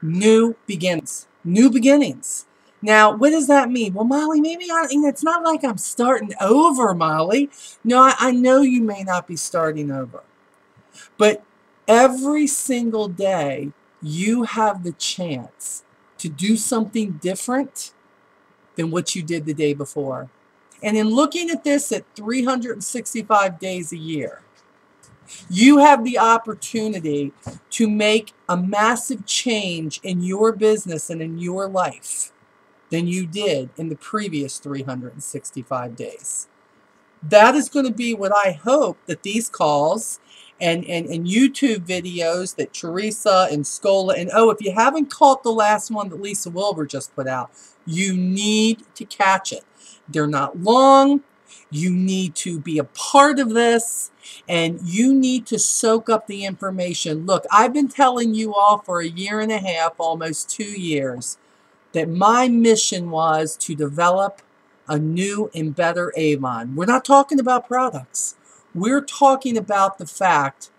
New beginnings. New beginnings. Now, what does that mean? Well, Molly, maybe it's not like I'm starting over, Molly. No, I know you may not be starting over. But every single day, you have the chance to do something different than what you did the day before. And in looking at this at 365 days a year, you have the opportunity to make a massive change in your business and in your life than you did in the previous 365 days. That is going to be what I hope that these calls and YouTube videos that Teresa and Scola, and oh, if you haven't caught the last one that Lisa Wilbur just put out, you need to catch it. They're not long. You need to be a part of this, and you need to soak up the information. Look, I've been telling you all for a year and a half, almost 2 years, that my mission was to develop a new and better Avon. We're not talking about products. We're talking about the fact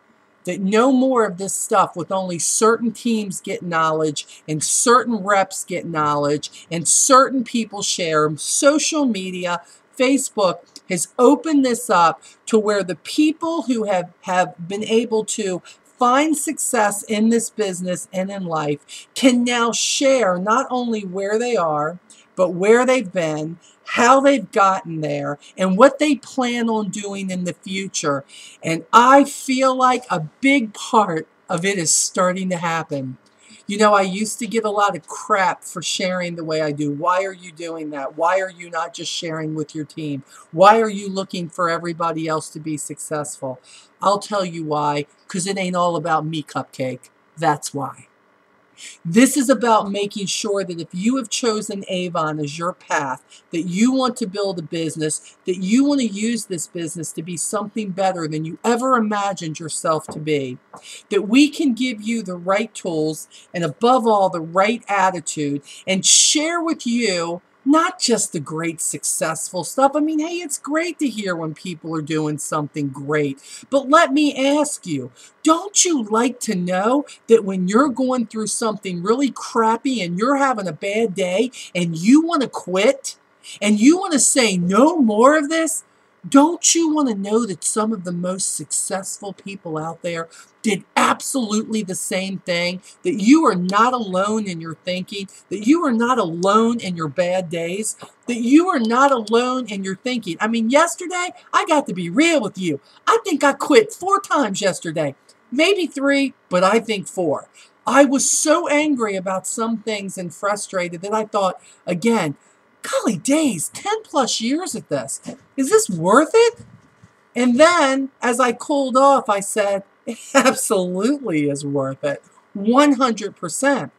that no more of this stuff with only certain teams get knowledge and certain reps get knowledge and certain people share. Social media, Facebook has opened this up to where the people who have been able to find success in this business and in life can now share not only where they are, but where they've been, how they've gotten there, and what they plan on doing in the future. And I feel like a big part of it is starting to happen. You know, I used to get a lot of crap for sharing the way I do. Why are you doing that? Why are you not just sharing with your team? Why are you looking for everybody else to be successful? I'll tell you why, because it ain't all about me, Cupcake. That's why. This is about making sure that if you have chosen Avon as your path, that you want to build a business, that you want to use this business to be something better than you ever imagined yourself to be, that we can give you the right tools and above all the right attitude and share with you not just the great successful stuff. I mean, hey, it's great to hear when people are doing something great. But let me ask you, don't you like to know that when you're going through something really crappy and you're having a bad day and you want to quit and you want to say no more of this? Don't you want to know that some of the most successful people out there did absolutely the same thing? That you are not alone in your thinking, that you are not alone in your bad days, that you are not alone in your thinking. I mean, yesterday, I got to be real with you. I think I quit 4 times yesterday. Maybe 3, but I think 4. I was so angry about some things and frustrated that I thought, again, golly days, 10 plus years at this. Is this worth it? And then, as I cooled off, I said, it absolutely is worth it. 100%.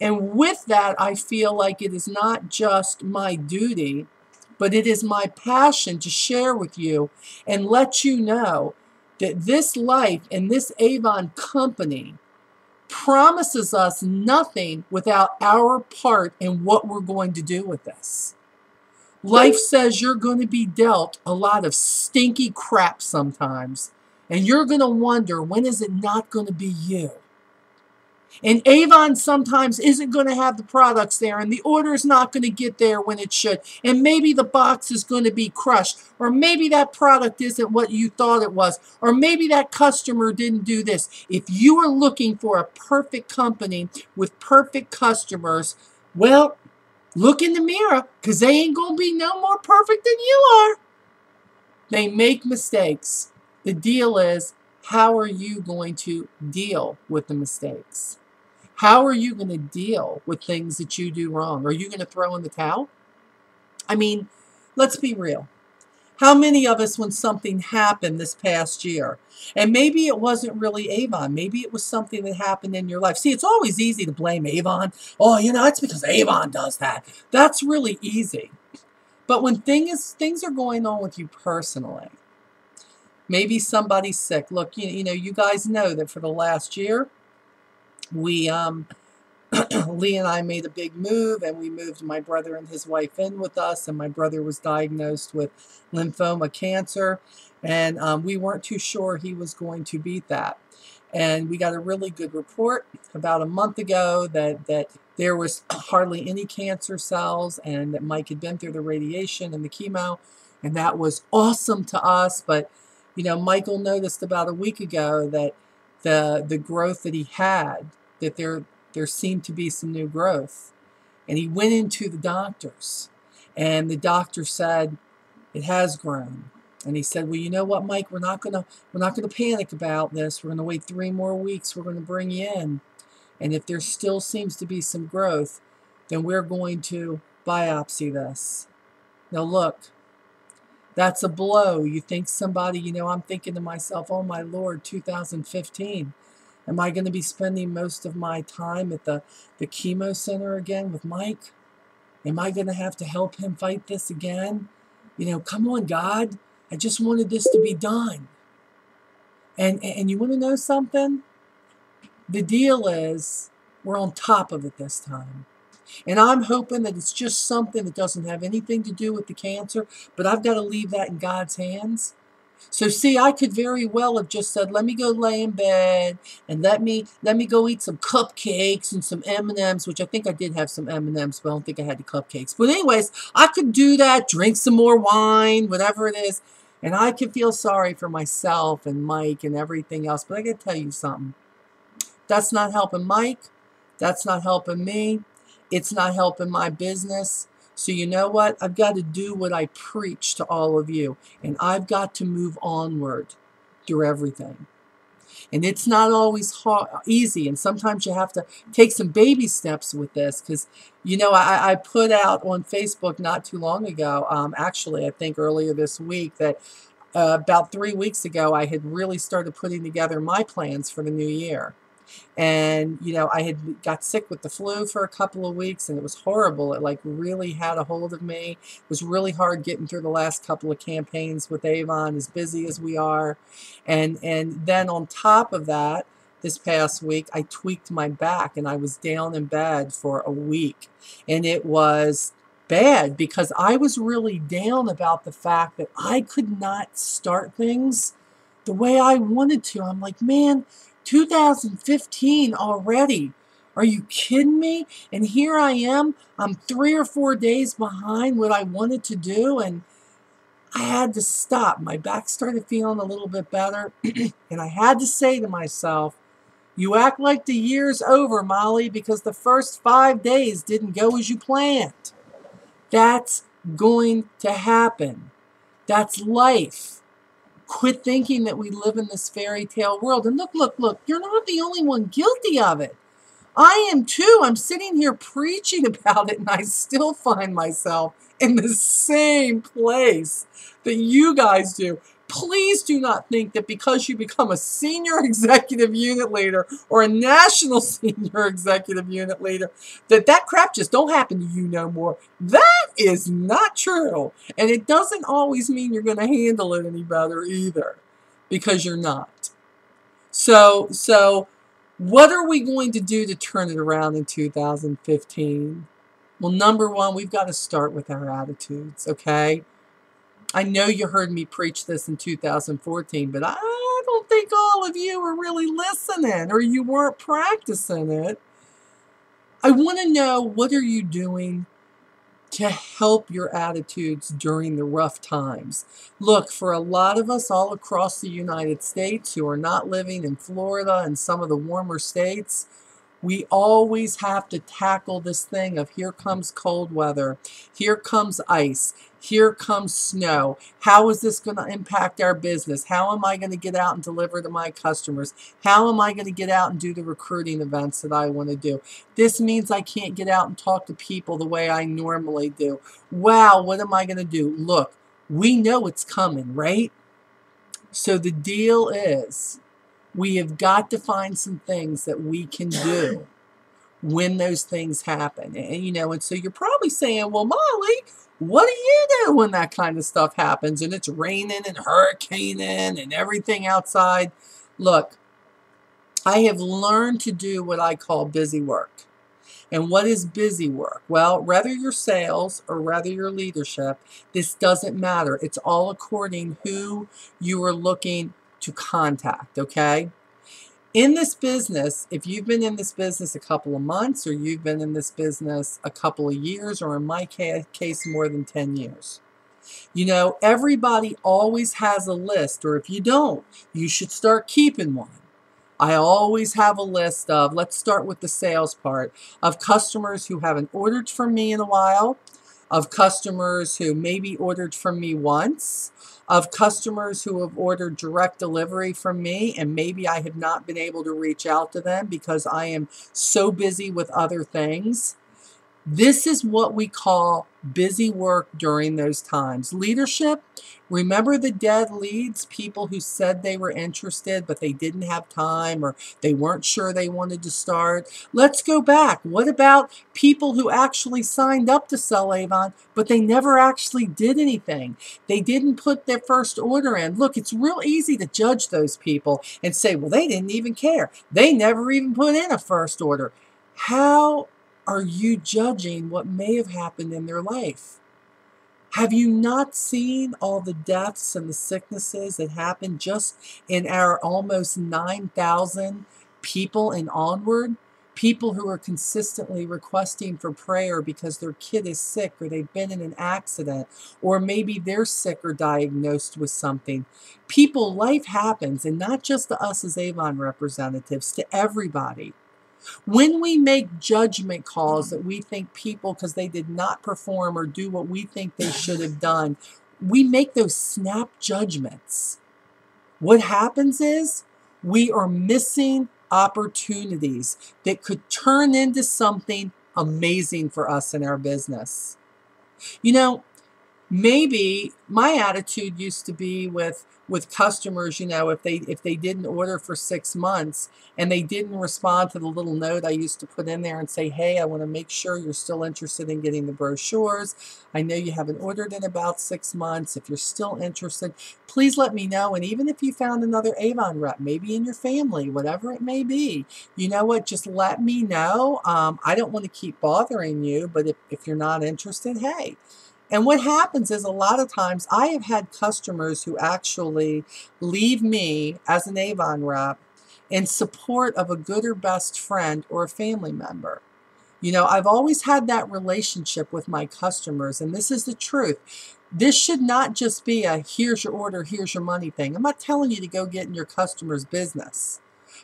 And with that, I feel like it is not just my duty, but it is my passion to share with you and let you know that this life and this Avon company promises us nothing without our part in what we're going to do with this. Life says you're going to be dealt a lot of stinky crap sometimes, and you're going to wonder, when is it not going to be you? And Avon sometimes isn't going to have the products there, and the order is not going to get there when it should. And maybe the box is going to be crushed, or maybe that product isn't what you thought it was, or maybe that customer didn't do this. If you are looking for a perfect company with perfect customers, well, look in the mirror, because they ain't going to be no more perfect than you are. They make mistakes. The deal is, how are you going to deal with the mistakes? How are you going to deal with things that you do wrong? Are you going to throw in the towel? I mean, let's be real. How many of us, when something happened this past year, and maybe it wasn't really Avon, maybe it was something that happened in your life. See, it's always easy to blame Avon. Oh, you know, it's because Avon does that. That's really easy. But when things are going on with you personally, maybe somebody's sick. Look, you know, you guys know that for the last year, we, Lee and I made a big move, and we moved my brother and his wife in with us, and my brother was diagnosed with lymphoma cancer, and we weren't too sure he was going to beat that. And we got a really good report about a month ago that there was hardly any cancer cells and that Mike had been through the radiation and the chemo, and that was awesome to us. But, you know, Michael noticed about a week ago that the growth that he had, that there seemed to be some new growth. And he went into the doctors, and the doctor said, it has grown. And he said, well, you know what, Mike, we're not gonna panic about this. We're gonna wait 3 more weeks. We're gonna bring you in. And if there still seems to be some growth, then we're going to biopsy this. Now look, that's a blow. You think somebody, you know, I'm thinking to myself, oh my Lord, 2015. Am I going to be spending most of my time at the chemo center again with Mike? Am I going to have to help him fight this again? You know, come on, God. I just wanted this to be done. And you want to know something? The deal is we're on top of it this time. And I'm hoping that it's just something that doesn't have anything to do with the cancer, but I've got to leave that in God's hands. So see, I could very well have just said, let me go lay in bed and let me go eat some cupcakes and some M&Ms, which I think I did have some M&Ms, but I don't think I had the cupcakes. But anyways, I could do that, drink some more wine, whatever it is, and I could feel sorry for myself and Mike and everything else. But I got to tell you something. That's not helping Mike. That's not helping me. It's not helping my business. So you know what? I've got to do what I preach to all of you. And I've got to move onward through everything. And it's not always easy. And sometimes you have to take some baby steps with this. Because, you know, I put out on Facebook not too long ago, actually, I think earlier this week, that about 3 weeks ago, I had really started putting together my plans for the new year. And, you know, I had got sick with the flu for a couple of weeks, and it was horrible. It, like, really had a hold of me. It was really hard getting through the last couple of campaigns with Avon, as busy as we are. And then on top of that, this past week, I tweaked my back, and I was down in bed for a week. And it was bad because I was really down about the fact that I could not start things the way I wanted to. I'm like, man, 2015 already. Are you kidding me? And here I am. I'm 3 or 4 days behind what I wanted to do, and I had to stop. My back started feeling a little bit better, and I had to say to myself, you act like the year's over, Molly, because the first 5 days didn't go as you planned. That's going to happen. That's life. Quit thinking that we live in this fairy tale world. And look, you're not the only one guilty of it. I am too. I'm sitting here preaching about it, and I still find myself in the same place that you guys do. Please do not think that because you become a senior executive unit leader or a national senior executive unit leader that crap just don't happen to you no more. That is not true. And it doesn't always mean you're going to handle it any better either, because you're not. So what are we going to do to turn it around in 2015? Well, number one, we've got to start with our attitudes, okay? I know you heard me preach this in 2014, but I don't think all of you were really listening, or you weren't practicing it. I want to know, what are you doing to help your attitudes during the rough times? Look, for a lot of us all across the United States who are not living in Florida and some of the warmer states, we always have to tackle this thing of here comes cold weather, here comes ice, here comes snow. How is this going to impact our business? How am I going to get out and deliver to my customers? How am I going to get out and do the recruiting events that I want to do? This means I can't get out and talk to people the way I normally do. Wow, what am I going to do? Look, we know it's coming, right? So the deal is, we have got to find some things that we can do when those things happen. And, you know, and so you're probably saying, well, Molly, what do you do when that kind of stuff happens and it's raining and hurricaning and everything outside? Look, I have learned to do what I call busy work. And what is busy work? Well, whether you're sales or whether you're leadership, this doesn't matter. It's all according who you are looking to contact, okay? In this business, if you've been in this business a couple of months, or you've been in this business a couple of years, or in my case, more than 10 years, you know, everybody always has a list, or if you don't, you should start keeping one. I always have a list of, let's start with the sales part, of customers who haven't ordered from me in a while, of customers who maybe ordered from me once, of customers who have ordered direct delivery from me and maybe I have not been able to reach out to them because I am so busy with other things. This is what we call busy work during those times. Leadership, remember the dead leads, people who said they were interested but they didn't have time or they weren't sure they wanted to start. Let's go back. What about people who actually signed up to sell Avon but they never actually did anything? They didn't put their first order in. Look, it's real easy to judge those people and say, well, they didn't even care. They never even put in a first order. How are you judging what may have happened in their life? Have you not seen all the deaths and the sicknesses that happened just in our almost 9,000 people in Onward? People who are consistently requesting for prayer because their kid is sick or they've been in an accident or maybe they're sick or diagnosed with something. People, life happens, and not just to us as Avon representatives, to everybody. When we make judgment calls that we think people, because they did not perform or do what we think they should have done, we make those snap judgments. What happens is we are missing opportunities that could turn into something amazing for us in our business. You know, maybe my attitude used to be with customers, you know, if they didn't order for 6 months and they didn't respond to the little note I used to put in there and say, hey, I want to make sure you're still interested in getting the brochures. I know you haven't ordered in about 6 months. If you're still interested, please let me know. And even if you found another Avon rep, maybe in your family, whatever it may be, you know what, just let me know. I don't want to keep bothering you, but if you're not interested, hey. And what happens is a lot of times I have had customers who actually leave me as an Avon rep in support of a good or best friend or a family member. You know, I've always had that relationship with my customers, and this is the truth. This should not just be a here's your order, here's your money thing. I'm not telling you to go get in your customer's business.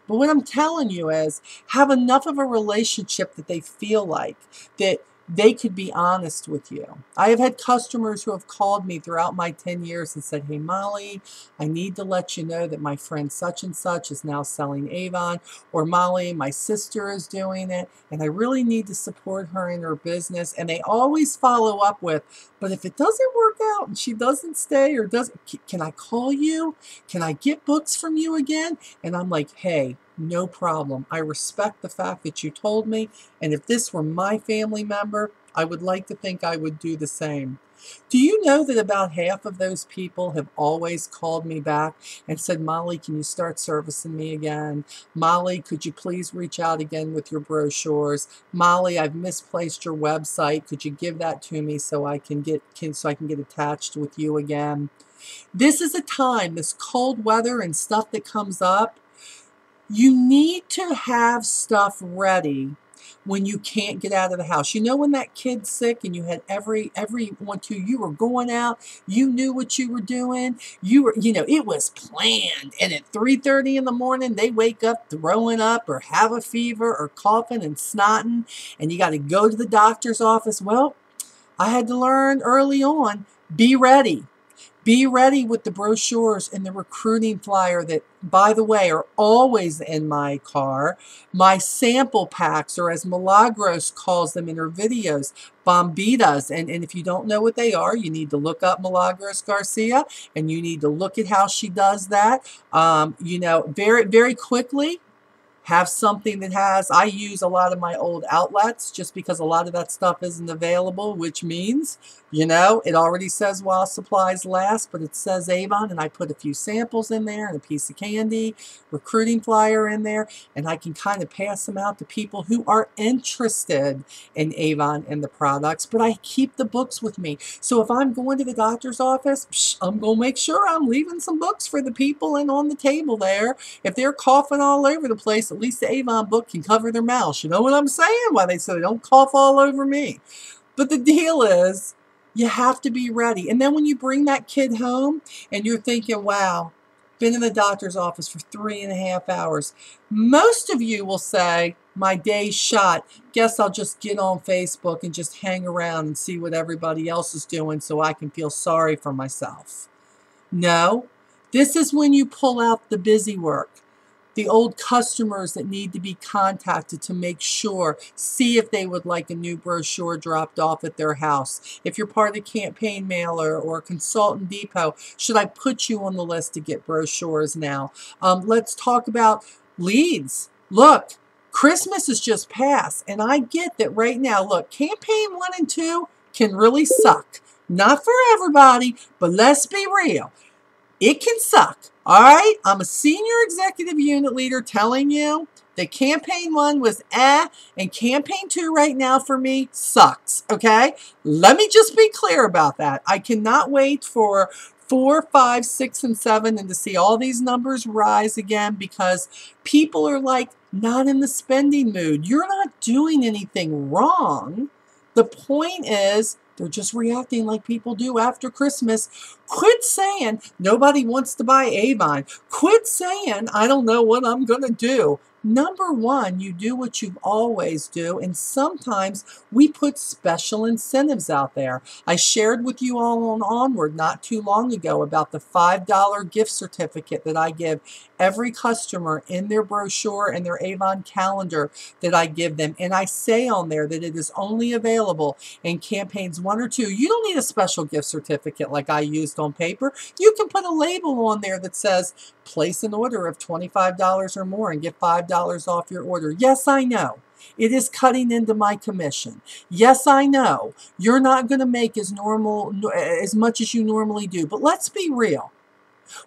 But what I'm telling you is have enough of a relationship that they feel like that they could be honest with you. I have had customers who have called me throughout my 10 years and said, hey, Molly, I need to let you know that my friend such and such is now selling Avon, or Molly, my sister is doing it, and I really need to support her in her business. And they always follow up with, but if it doesn't work out and she doesn't stay or doesn't, can I call you? Can I get books from you again? And I'm like, hey, no problem. I respect the fact that you told me, and if this were my family member, I would like to think I would do the same. Do you know that about half of those people have always called me back and said, Molly, can you start servicing me again? Molly, could you please reach out again with your brochures? Molly, I've misplaced your website. Could you give that to me so I can get attached with you again? This is a time, this cold weather and stuff that comes up, you need to have stuff ready when you can't get out of the house. You know, when that kid's sick and you had everyone to, you were going out, you knew what you were doing, it was planned. And at 3:30 in the morning, they wake up throwing up or have a fever or coughing and snotting, and you got to go to the doctor's office. Well, I had to learn early on, be ready. Be ready with the brochures and the recruiting flyer that, by the way, are always in my car. My sample packs, or as Milagros calls them in her videos, bombitas. And if you don't know what they are, you need to look up Milagros Garcia and you need to look at how she does that. Very, very quickly. Have something that has, I use a lot of my old outlets just because a lot of that stuff isn't available, which means, you know, it already says while supplies last, but it says Avon, and I put a few samples in there and a piece of candy, recruiting flyer in there, and I can kind of pass them out to people who are interested in Avon and the products, but I keep the books with me. So if I'm going to the doctor's office, I'm going to make sure I'm leaving some books for the people and on the table there. If they're coughing all over the place, at least the Avon book can cover their mouths. You know what I'm saying? Why they say don't cough all over me. But the deal is, you have to be ready. And then when you bring that kid home and you're thinking, wow, been in the doctor's office for 3.5 hours. Most of you will say, my day's shot. Guess I'll just get on Facebook and just hang around and see what everybody else is doing so I can feel sorry for myself. No, this is when you pull out the busy work. The old customers that need to be contacted to make sure, see if they would like a new brochure dropped off at their house. If you're part of the campaign mailer or consultant depot, should I put you on the list to get brochures now? Let's talk about leads. Look, Christmas is just passed, and I get that right now. Look, campaign 1 and 2 can really suck. Not for everybody, but let's be real. It can suck, all right? I'm a senior executive unit leader telling you that campaign 1 was and campaign 2 right now for me sucks, okay? Let me just be clear about that. I cannot wait for 4, 5, 6, and 7 and to see all these numbers rise again because people are like not in the spending mood. You're not doing anything wrong. The point is, they're just reacting like people do after Christmas. Quit saying nobody wants to buy Avon. Quit saying I don't know what I'm going to do. Number one, you do what you always do, and sometimes we put special incentives out there. I shared with you all on Onward not too long ago about the $5 gift certificate that I give every customer in their brochure and their Avon calendar that I give them. And I say on there that it is only available in campaigns 1 or 2. You don't need a special gift certificate like I used on paper. You can put a label on there that says, place an order of $25 or more and get $5 off your order. Yes, I know. It is cutting into my commission. Yes, I know. You're not going to make as much as you normally do. But let's be real.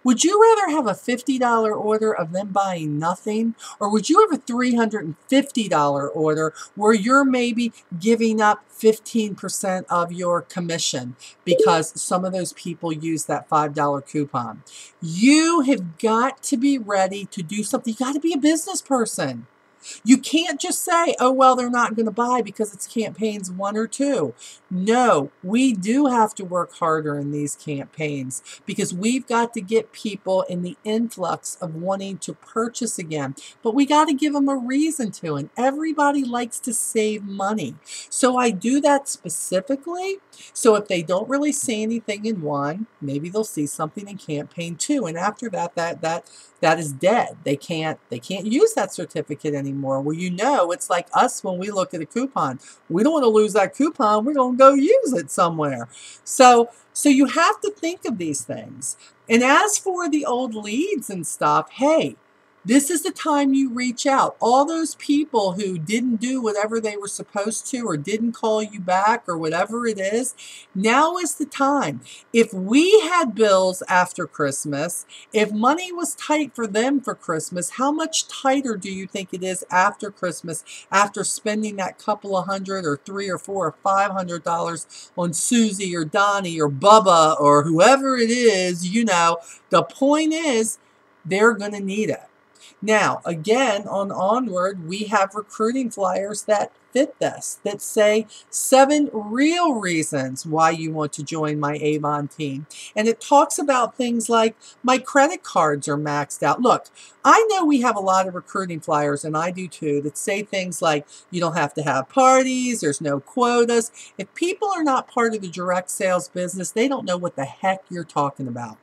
Would you rather have a $50 order of them buying nothing? Or would you have a $350 order where you're maybe giving up 15% of your commission because some of those people use that $5 coupon? You have got to be ready to do something. You got to be a business person. You can't just say, oh, well, they're not going to buy because it's campaigns 1 or 2. No, we do have to work harder in these campaigns because we've got to get people in the influx of wanting to purchase again. But we got to give them a reason to, and everybody likes to save money. So I do that specifically. So if they don't really see anything in 1, maybe they'll see something in campaign 2. And after that, that is dead. They can't use that certificate anymore. Well, you know, it's like us when we look at a coupon. We don't want to lose that coupon. We're going to go use it somewhere. So you have to think of these things. And as for the old leads and stuff, hey, this is the time you reach out. All those people who didn't do whatever they were supposed to or didn't call you back or whatever it is, now is the time. If we had bills after Christmas, if money was tight for them for Christmas, how much tighter do you think it is after Christmas after spending that couple of $100 or $300 or $400 or $500 on Susie or Donnie or Bubba or whoever it is, you know, the point is they're going to need it. Now, again, on Onward, we have recruiting flyers that fit this, that say 7 real reasons why you want to join my Avon team. And it talks about things like my credit cards are maxed out. Look, I know we have a lot of recruiting flyers, and I do too, that say things like you don't have to have parties, there's no quotas. If people are not part of the direct sales business, they don't know what the heck you're talking about.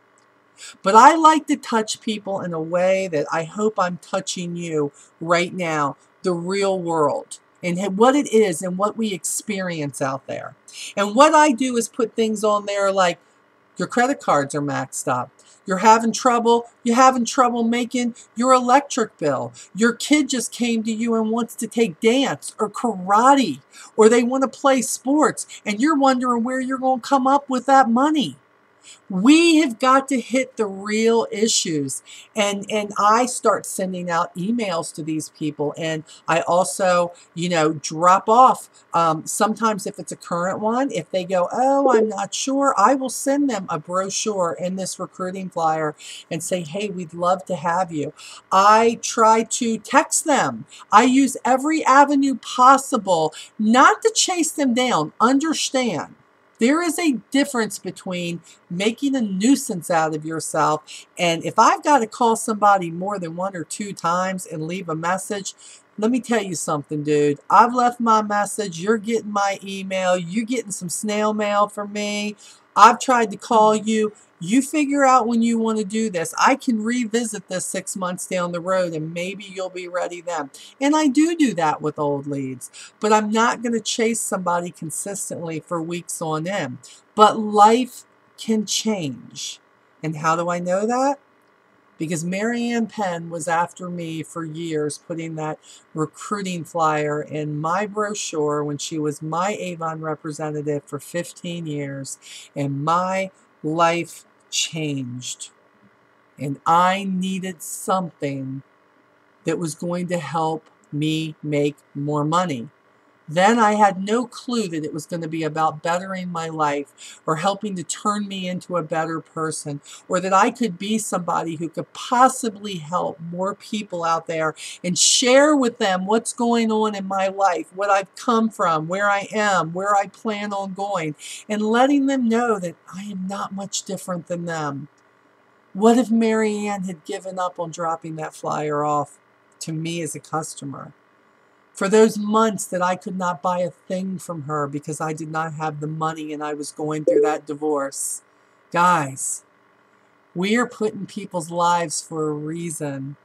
But I like to touch people in a way that I hope I'm touching you right now, the real world, and what it is and what we experience out there. And what I do is put things on there like Your credit cards are maxed up. You're having trouble making your electric bill. Your kid just came to you and wants to take dance or karate, or they want to play sports, and you're wondering where you're going to come up with that money. We have got to hit the real issues. And I start sending out emails to these people. And I also, drop off. Sometimes if it's a current one, if they go, oh, I'm not sure, I will send them a brochure in this recruiting flyer and say, hey, we'd love to have you. I try to text them. I use every avenue possible, not to chase them down. Understand. There is a difference between making a nuisance out of yourself, and if I've got to call somebody more than 1 or 2 times and leave a message, let me tell you something, dude. I've left my message. You're getting my email. You're getting some snail mail from me. I've tried to call you. You figure out when you want to do this. I can revisit this 6 months down the road, and maybe you'll be ready then. And I do that with old leads. But I'm not going to chase somebody consistently for weeks on end. But life can change. And how do I know that? Because Marianne Penn was after me for years, putting that recruiting flyer in my brochure when she was my Avon representative for 15 years. And my life changed. And I needed something that was going to help me make more money. Then I had no clue that it was going to be about bettering my life or helping to turn me into a better person, or that I could be somebody who could possibly help more people out there and share with them what's going on in my life, what I've come from, where I am, where I plan on going, and letting them know that I am not much different than them. What if Marianne had given up on dropping that flyer off to me as a customer? For those months that I could not buy a thing from her because I did not have the money and I was going through that divorce. Guys, we are putting people's lives for a reason.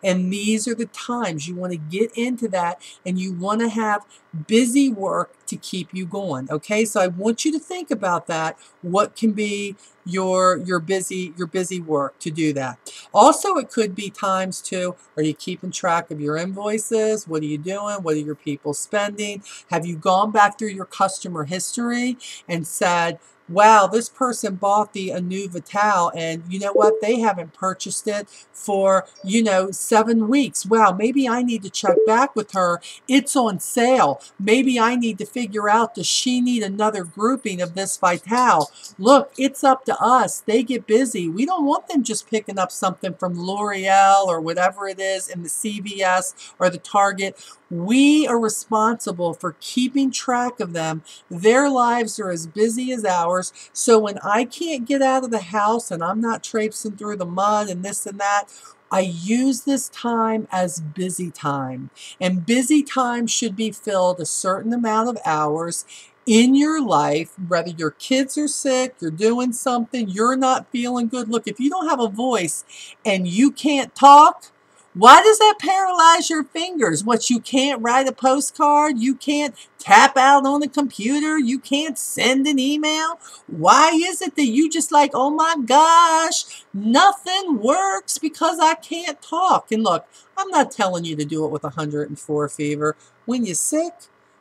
And these are the times you want to get into that, and you want to have busy work to keep you going. Okay, so I want you to think about that. What can be your busy work to do that? Also, it could be times too, are you keeping track of your invoices? What are you doing? What are your people spending? Have you gone back through your customer history and said, wow, this person bought the Anu Vital, and you know what? They haven't purchased it for, 7 weeks. Wow, maybe I need to check back with her. It's on sale. Maybe I need to figure out, does she need another grouping of this Vital? Look, it's up to us. They get busy. We don't want them just picking up something from L'Oreal or whatever it is in the CVS or the Target. We are responsible for keeping track of them. Their lives are as busy as ours. So when I can't get out of the house and I'm not traipsing through the mud and this and that, I use this time as busy time. And busy time should be filled a certain amount of hours in your life, whether your kids are sick, you're doing something, you're not feeling good. Look, if you don't have a voice and you can't talk, why does that paralyze your fingers? What, you can't write a postcard? You can't tap out on the computer? You can't send an email? Why is it that you just like, oh my gosh, nothing works because I can't talk? And look, I'm not telling you to do it with 104 fever. When you're sick,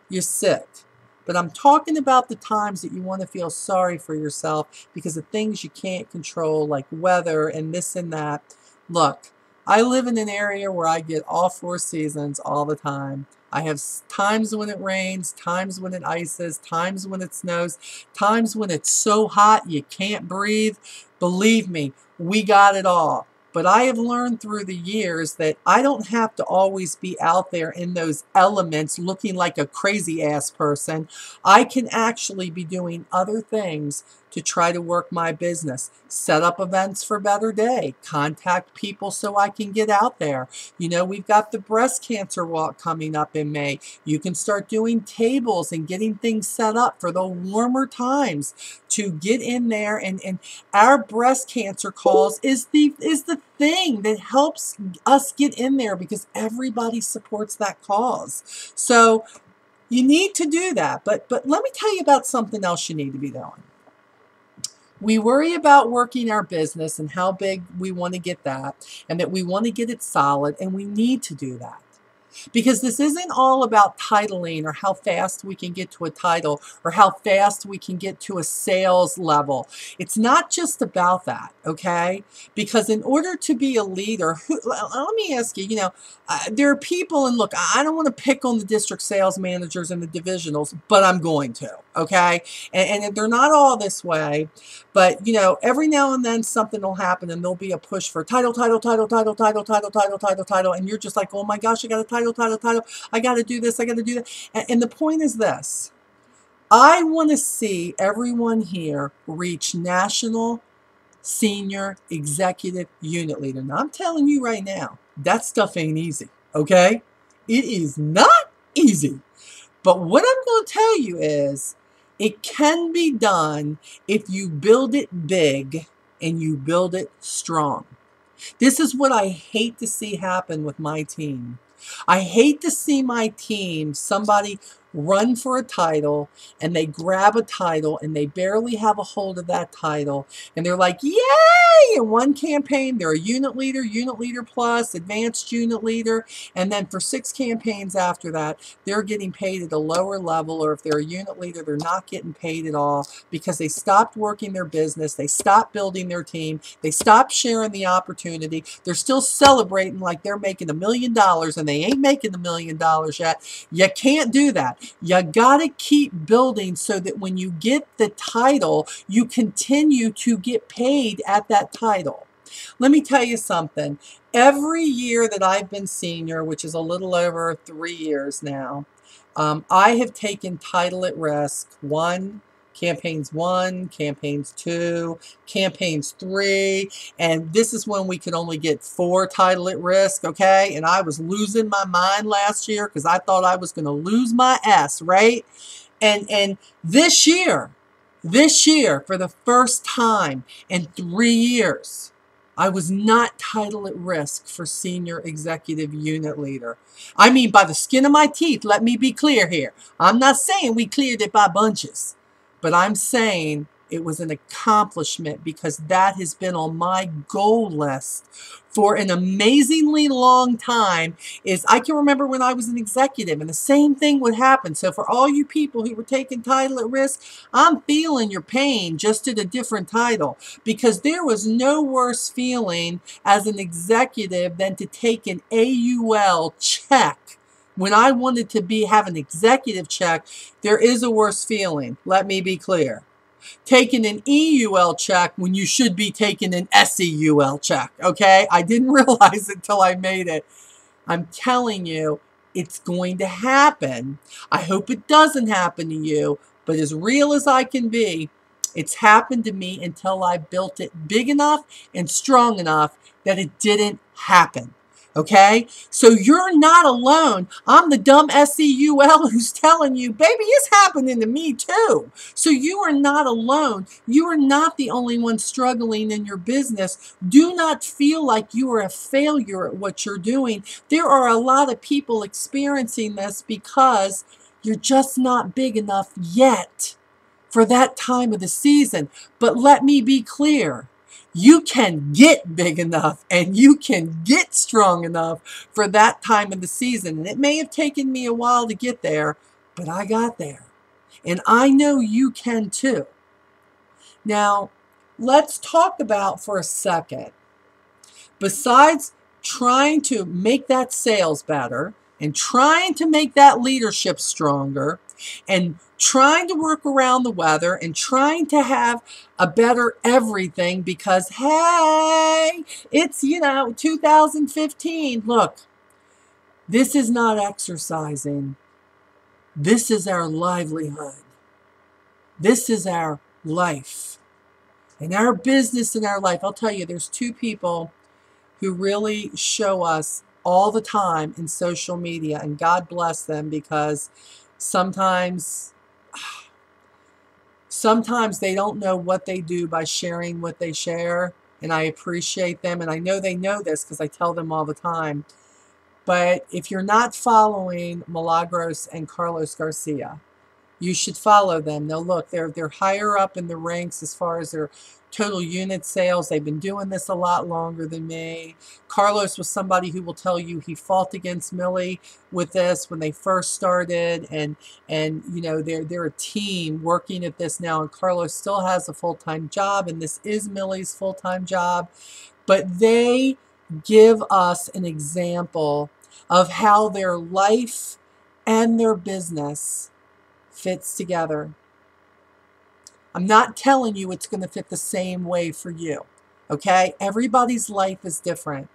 you're sick. But I'm talking about the times that you want to feel sorry for yourself because of things you can't control, like weather and this and that. Look, I live in an area where I get all 4 seasons all the time. I have times when it rains, times when it ices, times when it snows, times when it's so hot you can't breathe. Believe me, we got it all. But I have learned through the years that I don't have to always be out there in those elements looking like a crazy ass person. I can actually be doing other things to try to work my business. Set up events for Better Day. Contact people so I can get out there. We've got the breast cancer walk coming up in May. You can start doing tables and getting things set up for the warmer times to get in there. And our breast cancer cause is the thing that helps us get in there because everybody supports that cause. So you need to do that. But let me tell you about something else you need to be doing. We worry about working our business and how big we want to get that, and that we want to get it solid, and we need to do that. Because this isn't all about titling or how fast we can get to a title or how fast we can get to a sales level. It's not just about that, okay? Because in order to be a leader, let me ask you, there are people, and look, I don't want to pick on the district sales managers and the divisionals, but I'm going to, okay? And they're not all this way, but, every now and then something will happen and there'll be a push for title, and you're just like, oh my gosh, I got a title, I got to do this, I got to do that. And the point is this. I want to see everyone here reach national senior executive unit leader. Now, I'm telling you right now, that stuff ain't easy, okay? It is not easy. But what I'm going to tell you is it can be done if you build it big and you build it strong. This is what I hate to see happen with my team. I hate to see my team, somebody run for a title and they grab a title and they barely have a hold of that title and they're like, yay! In one campaign they're a unit leader plus, advanced unit leader, and then for 6 campaigns after that they're getting paid at a lower level, or if they're a unit leader they're not getting paid at all because they stopped working their business, they stopped building their team, they stopped sharing the opportunity, they're still celebrating like they're making $1 million and they ain't making $1 million yet. You can't do that. You gotta keep building so that when you get the title, you continue to get paid at that title. Let me tell you something. Every year that I've been senior, which is a little over 3 years now, I have taken title at risk. Campaigns 1, campaigns 2, campaigns 3, and this is when we could only get 4 title at risk, okay? And I was losing my mind last year because I thought I was going to lose my S, right? And this year, for the first time in 3 years, I was not title at risk for senior executive unit leader. I mean, by the skin of my teeth, let me be clear here. I'm not saying we cleared it by bunches. But I'm saying it was an accomplishment because that has been on my goal list for an amazingly long time. I can remember when I was an executive and the same thing would happen. So for all you people who were taking title at risk, I'm feeling your pain, just at a different title, because there was no worse feeling as an executive than to take an AUL check. When I wanted to have an executive check, there is a worse feeling. Let me be clear. Taking an EUL check when you should be taking an SEUL check, okay? I didn't realize it until I made it. I'm telling you, it's going to happen. I hope it doesn't happen to you, but as real as I can be, it's happened to me until I built it big enough and strong enough that it didn't happen. Okay? So you're not alone. I'm the dumb SEUL who's telling you, baby, it's happening to me too. So you are not alone. You are not the only one struggling in your business. Do not feel like you are a failure at what you're doing. There are a lot of people experiencing this because you're just not big enough yet for that time of the season. But let me be clear. You can get big enough and you can get strong enough for that time of the season. And it may have taken me a while to get there, but I got there. And I know you can too. Now, let's talk about for a second, besides trying to make that sales better and trying to make that leadership stronger and trying to work around the weather and trying to have a better everything because, hey, it's, 2015. Look, this is not exercising. This is our livelihood. This is our life. And our business and our life, I'll tell you, there's 2 people who really show us all the time in social media, and God bless them, because sometimes they don't know what they do by sharing what they share, and I appreciate them, and I know they know this because I tell them all the time. But if you're not following Milagros and Carlos Garcia, You should follow them. Now look, they're higher up in the ranks as far as their total unit sales. They've been doing this a lot longer than me. Carlos was somebody who will tell you he fought against Millie with this when they first started, and you know, they're a team working at this now, and Carlos still has a full-time job, and this is Millie's full-time job. But they give us an example of how their life and their business fits together. I'm not telling you it's going to fit the same way for you, okay? Everybody's life is different.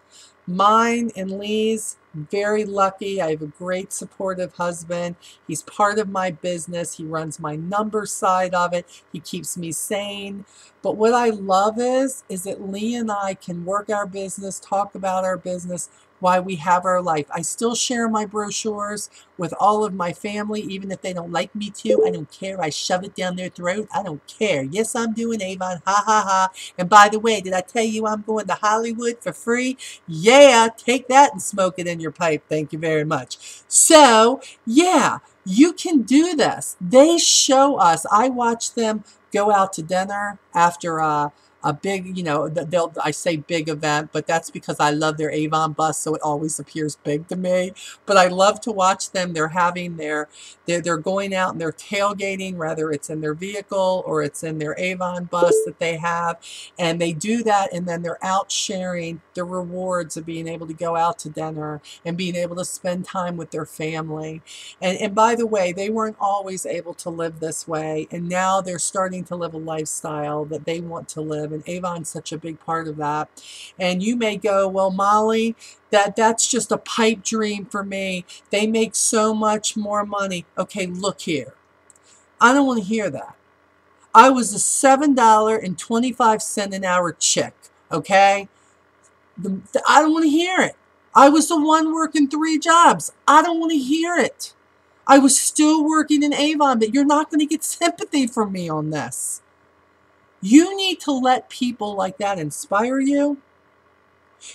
Mine and Lee's, very lucky. I have a great supportive husband. He's part of my business. He runs my number side of it. He keeps me sane. But what I love is that Lee and I can work our business, talk about our business while we have our life. I still share my brochures with all of my family, even if they don't like me to. I don't care. I shove it down their throat. I don't care. Yes, I'm doing Avon. Ha, ha, ha. And by the way, did I tell you I'm going to Hollywood for free? Yeah, take that and smoke it in your pipe. Thank you very much. So, yeah, you can do this. They show us. I watch them go out to dinner after a big, you know, I say big event, but that's because I love their Avon bus, so it always appears big to me. But I love to watch them. They're having they're going out and they're tailgating, whether it's in their vehicle or it's in their Avon bus that they have, and they do that, and then they're out sharing the rewards of being able to go out to dinner and being able to spend time with their family. And by the way, they weren't always able to live this way, and now they're starting to live a lifestyle that they want to live. And Avon's such a big part of that. And you may go, well, Molly, that's just a pipe dream for me. They make so much more money. Okay, look here. I don't want to hear that. I was a $7.25 an hour chick, okay? I don't want to hear it. I was the one working 3 jobs. I don't want to hear it. I was still working in Avon, but you're not going to get sympathy from me on this. You need to let people like that inspire you.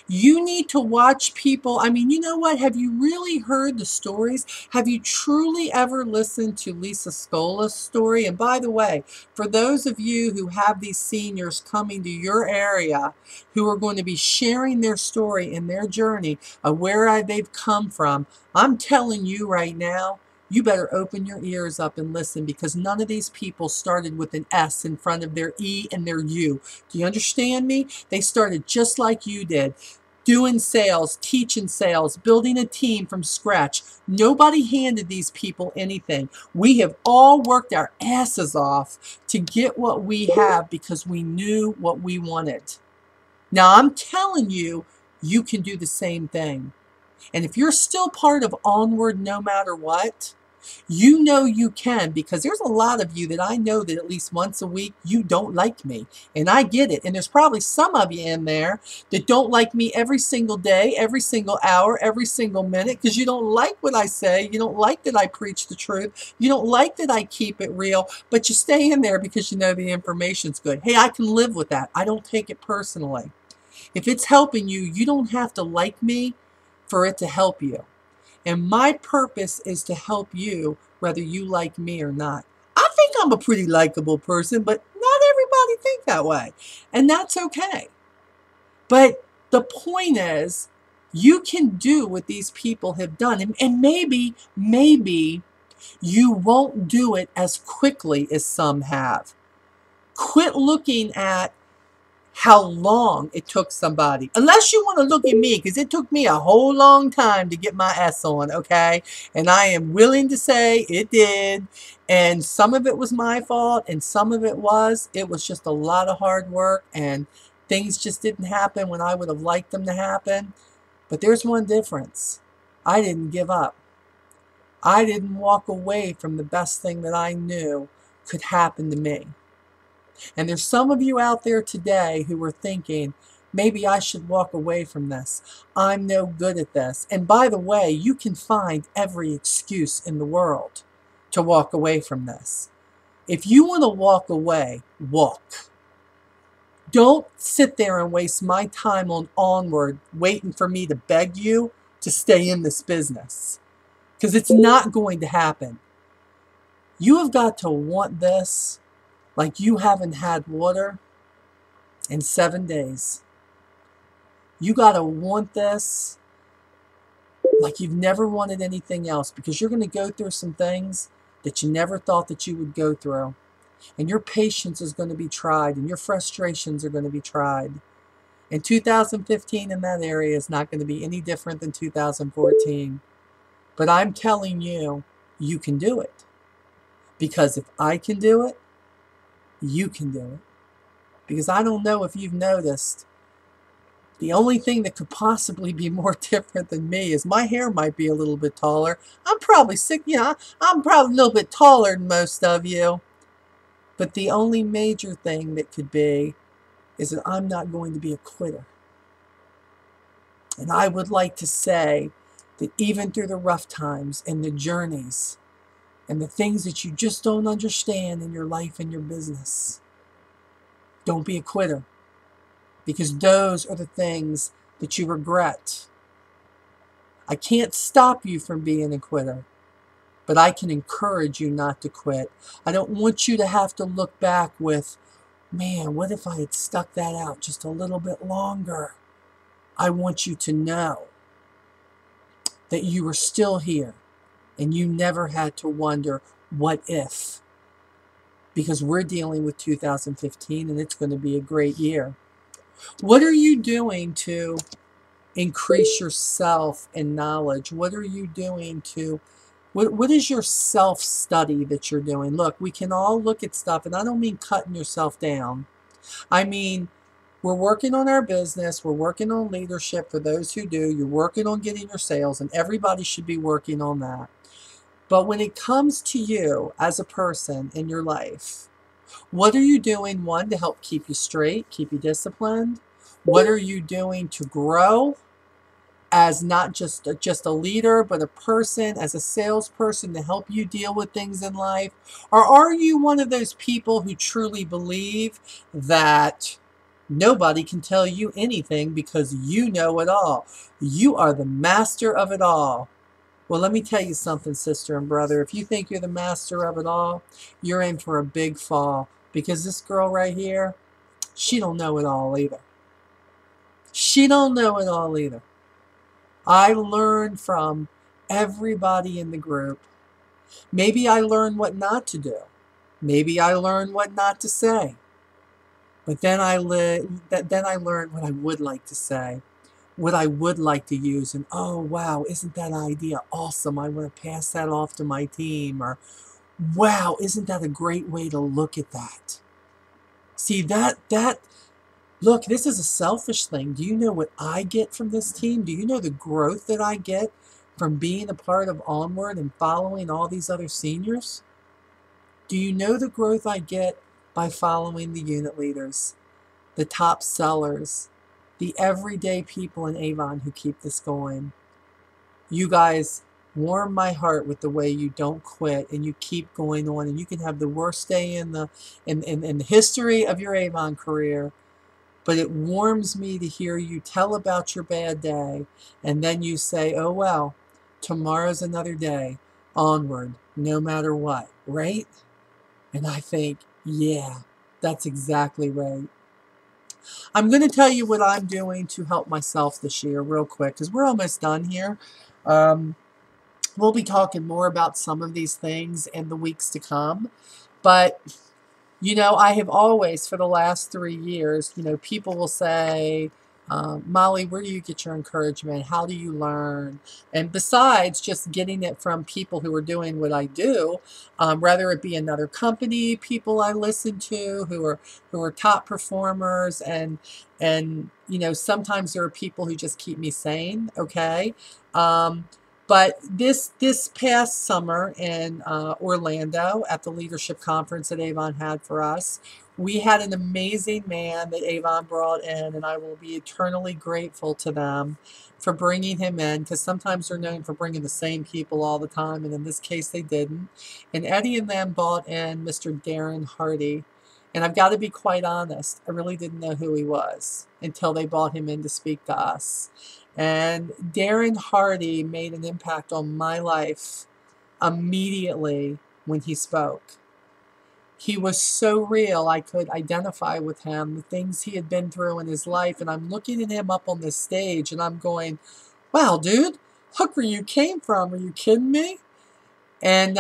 You need to watch people. I mean, you know what? Have you really heard the stories? Have you truly ever listened to Lisa Scola's story? And by the way, for those of you who have these seniors coming to your area who are going to be sharing their story and their journey of where they've come from, I'm telling you right now, you better open your ears up and listen, because none of these people started with an S in front of their E and their U. Do you understand me? They started just like you did, doing sales, teaching sales, building a team from scratch. Nobody handed these people anything. We have all worked our asses off to get what we have because we knew what we wanted. Now, I'm telling you, you can do the same thing. And if you're still part of Onward no matter what, you know you can, because there's a lot of you that I know that at least once a week you don't like me, and I get it. And there's probably some of you in there that don't like me every single day, every single hour, every single minute, because you don't like what I say. You don't like that I preach the truth. You don't like that I keep it real, but you stay in there because you know the information's good. Hey, I can live with that. I don't take it personally. If it's helping you, you don't have to like me for it to help you. And my purpose is to help you, whether you like me or not. I think I'm a pretty likable person, but not everybody think that way. And that's okay. But the point is, you can do what these people have done. And maybe you won't do it as quickly as some have. Quit looking at how long it took somebody. Unless you want to look at me, because it took me a whole long time to get my S on, okay? And I am willing to say it did. And some of it was my fault, and some of it was just a lot of hard work, and things just didn't happen when I would have liked them to happen. But there's one difference. I didn't give up. I didn't walk away from the best thing that I knew could happen to me. And there's some of you out there today who are thinking, maybe I should walk away from this. I'm no good at this. And by the way, you can find every excuse in the world to walk away from this. If you want to walk away, walk. Don't sit there and waste my time on Onward waiting for me to beg you to stay in this business, because it's not going to happen. You have got to want this like you haven't had water in 7 days. You got to want this like you've never wanted anything else, because you're going to go through some things that you never thought that you would go through. And your patience is going to be tried, and your frustrations are going to be tried. And 2015 in that area is not going to be any different than 2014. But I'm telling you, you can do it. Because if I can do it, you can do it. Because I don't know if you've noticed, the only thing that could possibly be more different than me is my hair might be a little bit taller. I'm probably sick, I'm probably a little bit taller than most of you. But the only major thing that could be is that I'm not going to be a quitter. And I would like to say that even through the rough times and the journeys and the things that you just don't understand in your life and your business, don't be a quitter. Because those are the things that you regret. I can't stop you from being a quitter, but I can encourage you not to quit. I don't want you to have to look back with, man, what if I had stuck that out just a little bit longer? I want you to know that you were still here and you never had to wonder, what if? Because we're dealing with 2015 and it's going to be a great year. What are you doing to increase yourself in knowledge? What are you doing to, what is your self-study that you're doing? Look, we can all look at stuff, and I don't mean cutting yourself down. I mean, we're working on our business, we're working on leadership for those who do, you're working on getting your sales, and everybody should be working on that. But when it comes to you as a person in your life, what are you doing, one, to help keep you straight, keep you disciplined? What are you doing to grow as not just a leader, but a person, as a salesperson, to help you deal with things in life? Or are you one of those people who truly believe that nobody can tell you anything because you know it all? You are the master of it all. Well, let me tell you something, sister and brother. If you think you're the master of it all, you're in for a big fall. Because this girl right here, she don't know it all either. She don't know it all either. I learned from everybody in the group. Maybe I learned what not to do. Maybe I learned what not to say. But then I learned what I would like to say, what I would like to use. And oh, wow, isn't that idea awesome? I want to pass that off to my team. Or, wow, isn't that a great way to look at that? See, look, this is a selfish thing. Do you know what I get from this team? Do you know the growth that I get from being a part of Onward and following all these other seniors? Do you know the growth I get by following the unit leaders, the top sellers, the everyday people in Avon who keep this going? You guys warm my heart with the way you don't quit and you keep going on, and you can have the worst day in the history of your Avon career, but it warms me to hear you tell about your bad day, and then you say, oh well, tomorrow's another day, onward, no matter what, right? And I think, yeah, that's exactly right. I'm going to tell you what I'm doing to help myself this year real quick, because we're almost done here. We'll be talking more about some of these things in the weeks to come. But, you know, I have always, for the last 3 years, you know, people will say, Molly, where do you get your encouragement? How do you learn? And besides just getting it from people who are doing what I do, whether it be another company, people I listen to who are top performers, and you know, sometimes there are people who just keep me sane, okay? But this past summer in Orlando at the leadership conference that Avon had for us, we had an amazing man that Avon brought in, and I will be eternally grateful to them for bringing him in, because sometimes they're known for bringing the same people all the time, and in this case they didn't. And Eddie and them brought in Mr. Darren Hardy, and I've got to be quite honest, I really didn't know who he was until they brought him in to speak to us. And Darren Hardy made an impact on my life immediately when he spoke. He was so real, I could identify with him, the things he had been through in his life, and I'm looking at him up on this stage, and I'm going, wow, dude, look where you came from. Are you kidding me? And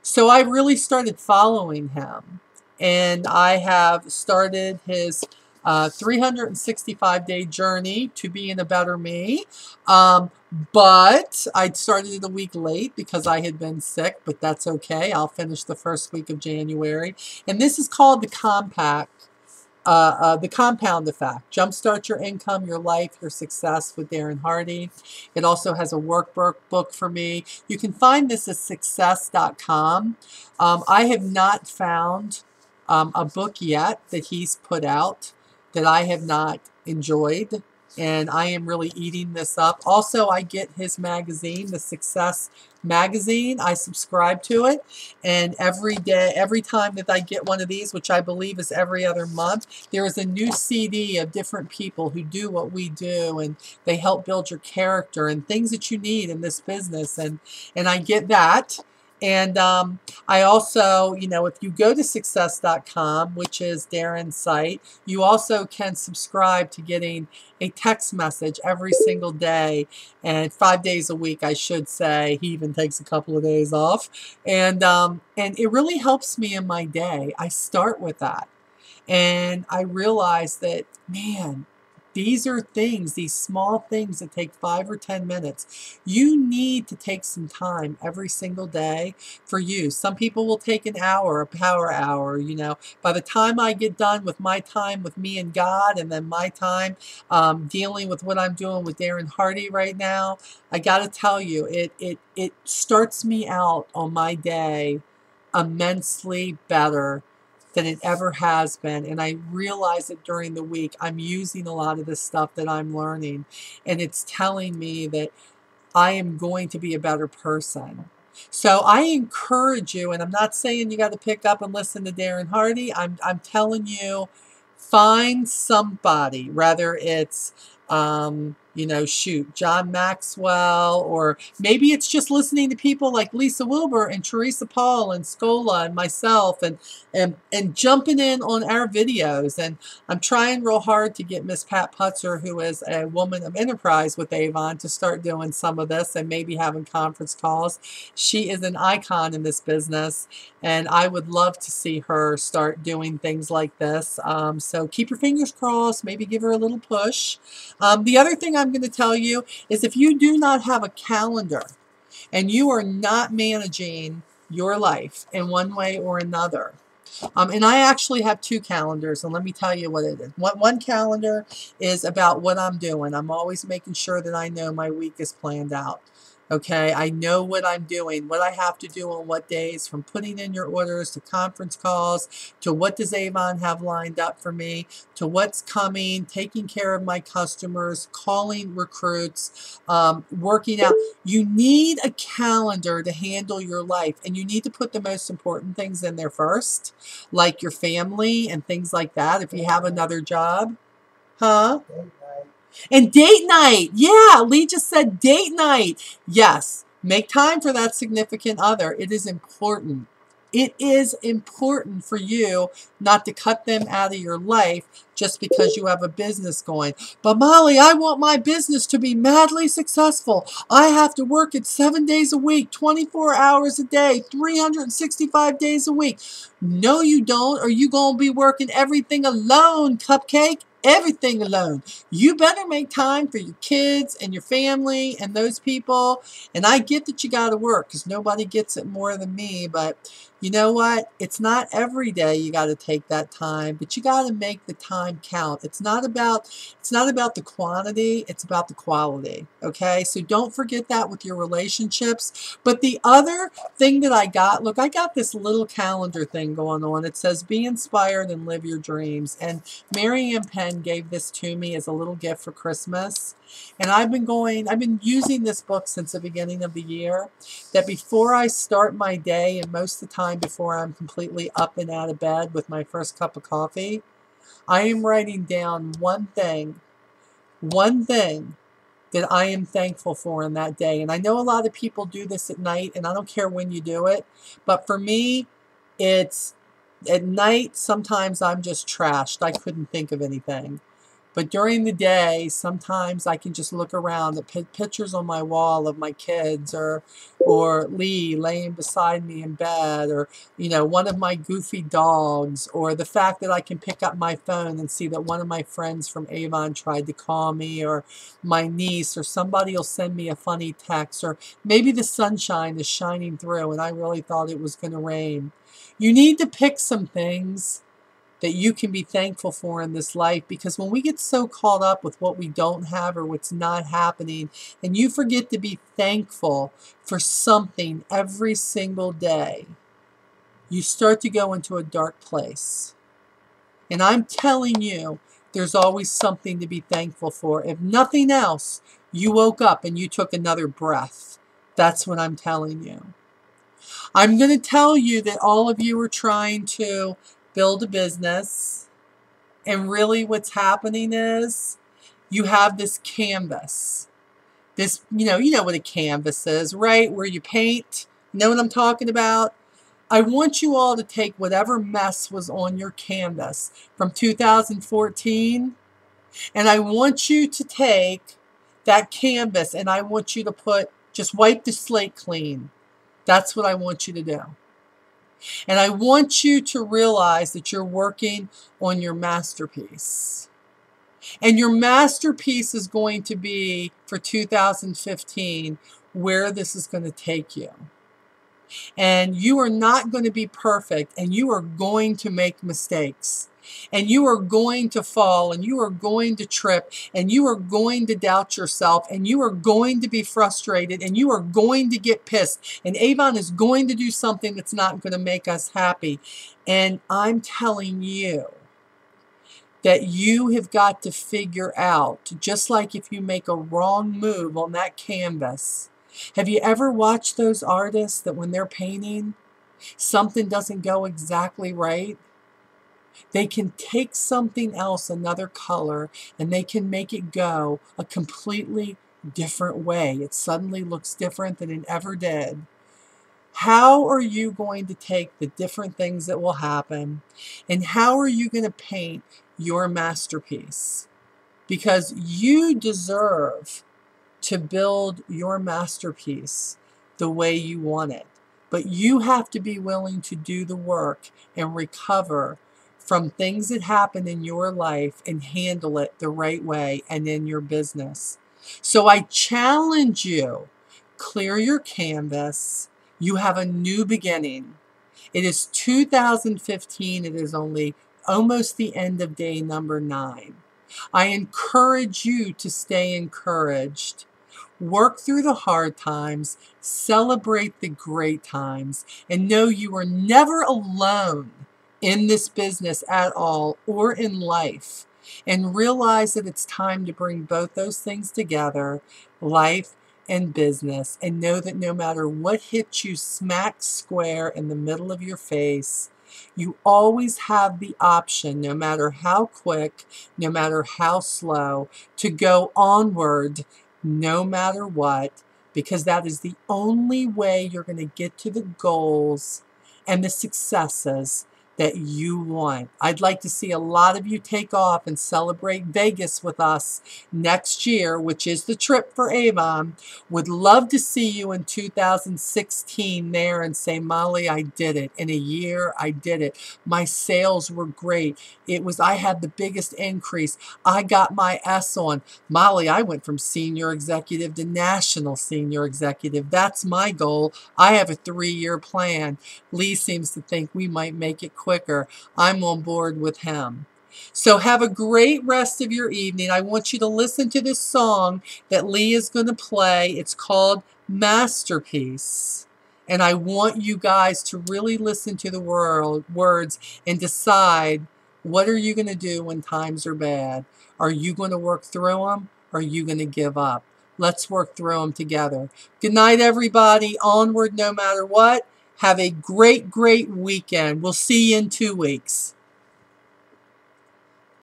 so I really started following him, and I have started his 365-day journey to being a better me. But I started it a week late because I had been sick, but that's okay. I'll finish the first week of January. And this is called the Compound Effect. Jumpstart your income, your life, your success with Darren Hardy. It also has a workbook for me. You can find this at success.com. I have not found a book yet that he's put out that I have not enjoyed, and I am really eating this up. Also, I get his magazine, the Success magazine. I subscribe to it, and every day, every time that I get one of these, which I believe is every other month, there is a new CD of different people who do what we do, and they help build your character and things that you need in this business, and I get that. And I also, you know, if you go to success.com, which is Darren's site, you also can subscribe to getting a text message every single day, and 5 days a week, I should say. He even takes a couple of days off. And it really helps me in my day. I start with that. And I realize that, man, these are things, these small things that take 5 or 10 minutes. You need to take some time every single day for you. Some people will take an hour, a power hour, you know. By the time I get done with my time with me and God, and then my time dealing with what I'm doing with Darren Hardy right now, I got to tell you, it starts me out on my day immensely better than it ever has been. And I realize that during the week, I'm using a lot of this stuff that I'm learning, and it's telling me that I am going to be a better person. So I encourage you, and I'm not saying you got to pick up and listen to Darren Hardy. I'm telling you, find somebody, whether it's you know, shoot, John Maxwell, or maybe it's just listening to people like Lisa Wilbur and Teresa Paul and Scola and myself, and jumping in on our videos. And I'm trying real hard to get Miss Pat Putzer, who is a woman of enterprise with Avon, to start doing some of this and maybe having conference calls. She is an icon in this business, and I would love to see her start doing things like this. So keep your fingers crossed, maybe give her a little push. The other thing I'm going to tell you is, if you do not have a calendar and you are not managing your life in one way or another, and I actually have 2 calendars, and let me tell you what it is. One calendar is about what I'm doing. I'm always making sure that I know my week is planned out. Okay, I know what I'm doing, what I have to do on what days, from putting in your orders to conference calls, to what does Avon have lined up for me, to what's coming, taking care of my customers, calling recruits, working out. You need a calendar to handle your life, and you need to put the most important things in there first, like your family and things like that if you have another job. Huh? And date night. Yeah, Lee just said date night. Yes, make time for that significant other. It is important. It is important for you not to cut them out of your life just because you have a business going. But Molly, I want my business to be madly successful. I have to work it 7 days a week, 24 hours a day, 365 days a week. No, you don't, or you going to be working everything alone, Cupcake. Everything alone. You better make time for your kids and your family and those people. And I get that you got to work, because nobody gets it more than me. But you know what? It's not every day you got to take that time, but you got to make the time count. It's not about the quantity, it's about the quality. Okay? So don't forget that with your relationships. But the other thing that I got, look, I got this little calendar thing going on. It says, be inspired and live your dreams. And Mary Ann Penn gave this to me as a little gift for Christmas. And I've been using this book since the beginning of the year, that before I start my day, and most of the time before I'm completely up and out of bed with my first cup of coffee, I am writing down one thing that I am thankful for in that day. And I know a lot of people do this at night, and I don't care when you do it, but for me, it's at night. Sometimes I'm just trashed. I couldn't think of anything. But during the day, sometimes I can just look around at pictures on my wall of my kids, or Lee laying beside me in bed, or one of my goofy dogs, or the fact that I can pick up my phone and see that one of my friends from Avon tried to call me, or my niece, or somebody will send me a funny text, or maybe the sunshine is shining through and I really thought it was going to rain. You need to pick some things that you can be thankful for in this life, because when we get so caught up with what we don't have or what's not happening, and you forget to be thankful for something every single day, you start to go into a dark place. And I'm telling you, there's always something to be thankful for. If nothing else, you woke up and you took another breath. That's what I'm telling you. I'm going to tell you that all of you are trying to build a business, and really what's happening is you have this canvas. This, you know what a canvas is, right? Where you paint. You know what I'm talking about? I want you all to take whatever mess was on your canvas from 2014, and I want you to take that canvas and I want you to just wipe the slate clean. That's what I want you to do. And I want you to realize that you're working on your masterpiece. And your masterpiece is going to be, for 2015, where this is going to take you. And you are not going to be perfect, and you are going to make mistakes. And you are going to fall, and you are going to trip, and you are going to doubt yourself, and you are going to be frustrated, and you are going to get pissed. And Avon is going to do something that's not going to make us happy. And I'm telling you that you have got to figure out, just like if you make a wrong move on that canvas. Have you ever watched those artists that when they're painting, something doesn't go exactly right? They can take something else, another color, and they can make it go a completely different way. It suddenly looks different than it ever did. How are you going to take the different things that will happen, and how are you going to paint your masterpiece? Because you deserve to build your masterpiece the way you want it. But you have to be willing to do the work and recover from things that happen in your life and handle it the right way and in your business. So I challenge you, clear your canvas. You have a new beginning. It is 2015. It is only almost the end of day number 9. I encourage you to stay encouraged. Work through the hard times, celebrate the great times, and know you are never alone in this business at all, or in life. And realize that it's time to bring both those things together, life and business, and know that no matter what hits you smack square in the middle of your face, you always have the option, no matter how quick, no matter how slow, to go onward no matter what, because that is the only way you're going to get to the goals and the successes that you want. I'd like to see a lot of you take off and celebrate Vegas with us next year, which is the trip for Avon. Would love to see you in 2016 there and say, Molly, I did it. In a year, I did it. My sales were great. I had the biggest increase. I got my S on. Molly, I went from senior executive to national senior executive. That's my goal. I have a 3-year plan. Lee seems to think we might make it quicker. I'm on board with him. So have a great rest of your evening. I want you to listen to this song that Lee is going to play. It's called Masterpiece. And I want you guys to really listen to the words and decide, what are you going to do when times are bad? Are you going to work through them? Or are you going to give up? Let's work through them together. Good night, everybody. Onward no matter what. Have a great, great weekend. We'll see you in 2 weeks.